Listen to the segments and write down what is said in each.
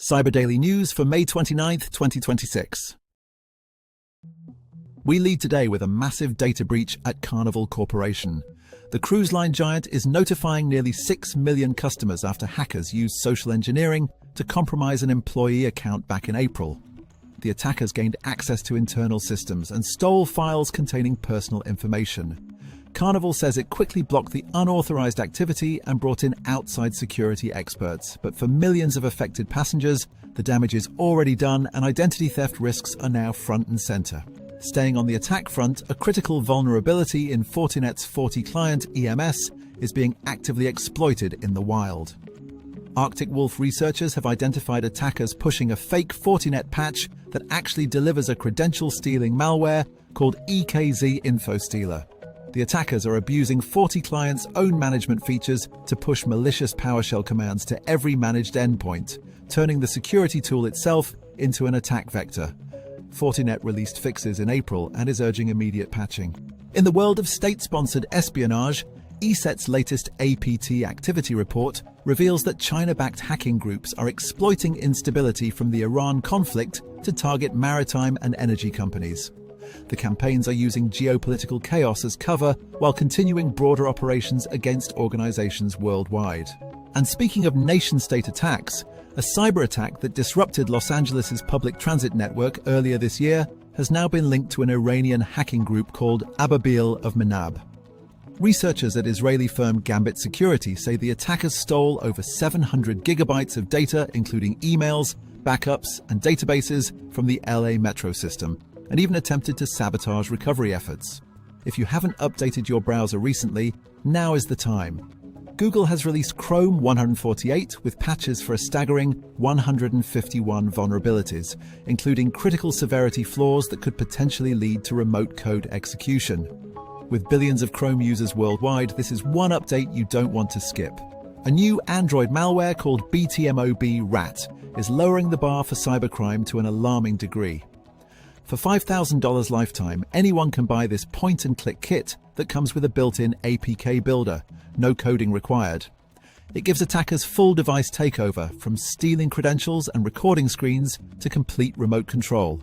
Cyber Daily News for May 29th, 2026. We lead today with a massive data breach at Carnival Corporation. The cruise line giant is notifying nearly 6 million customers after hackers used social engineering to compromise an employee account back in April. The attackers gained access to internal systems and stole files containing personal information. Carnival says it quickly blocked the unauthorized activity and brought in outside security experts. But for millions of affected passengers, the damage is already done and identity theft risks are now front and center. Staying on the attack front, a critical vulnerability in Fortinet's FortiClient EMS is being actively exploited in the wild. Arctic Wolf researchers have identified attackers pushing a fake Fortinet patch that actually delivers a credential-stealing malware called EKZ InfoStealer. The attackers are abusing FortiClient's own management features to push malicious PowerShell commands to every managed endpoint, turning the security tool itself into an attack vector. Fortinet released fixes in April and is urging immediate patching. In the world of state-sponsored espionage, ESET's latest APT activity report reveals that China-backed hacking groups are exploiting instability from the Iran conflict to target maritime and energy companies. The campaigns are using geopolitical chaos as cover while continuing broader operations against organizations worldwide. And speaking of nation-state attacks, a cyber attack that disrupted Los Angeles' public transit network earlier this year has now been linked to an Iranian hacking group called Ababil of Menab. Researchers at Israeli firm Gambit Security say the attackers stole over 700 gigabytes of data, including emails, backups, and databases from the LA metro system, and even attempted to sabotage recovery efforts. If you haven't updated your browser recently, now is the time. Google has released Chrome 148 with patches for a staggering 151 vulnerabilities, including critical severity flaws that could potentially lead to remote code execution. With billions of Chrome users worldwide, this is one update you don't want to skip. A new Android malware called BTMOB Rat is lowering the bar for cybercrime to an alarming degree. For $5,000 lifetime, anyone can buy this point-and-click kit that comes with a built-in APK builder, no coding required. It gives attackers full device takeover, from stealing credentials and recording screens to complete remote control.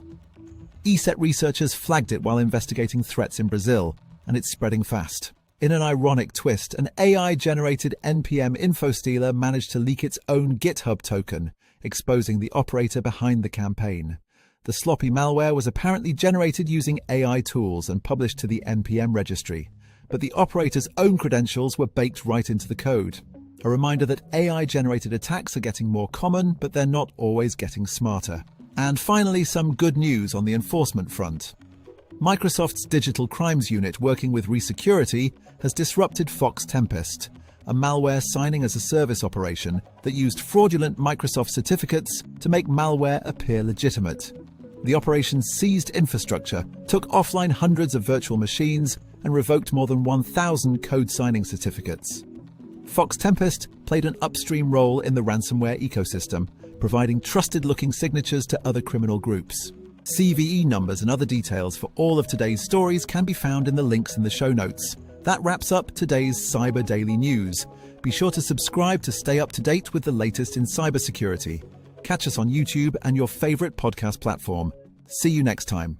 ESET researchers flagged it while investigating threats in Brazil, and it's spreading fast. In an ironic twist, an AI-generated NPM InfoStealer managed to leak its own GitHub token, exposing the operator behind the campaign. The sloppy malware was apparently generated using AI tools and published to the NPM registry, but the operator's own credentials were baked right into the code. A reminder that AI-generated attacks are getting more common, but they're not always getting smarter. And finally, some good news on the enforcement front. Microsoft's Digital Crimes Unit, working with Resecurity, has disrupted Tempest, a malware signing-as-a-service operation that used fraudulent Microsoft certificates to make malware appear legitimate. The operation seized infrastructure, took offline hundreds of virtual machines, and revoked more than 1,000 code signing certificates. Tempest played an upstream role in the ransomware ecosystem, providing trusted-looking signatures to other criminal groups. CVE numbers and other details for all of today's stories can be found in the links in the show notes. That wraps up today's Cyber Daily News. Be sure to subscribe to stay up to date with the latest in cybersecurity. Catch us on YouTube and your favorite podcast platform. See you next time.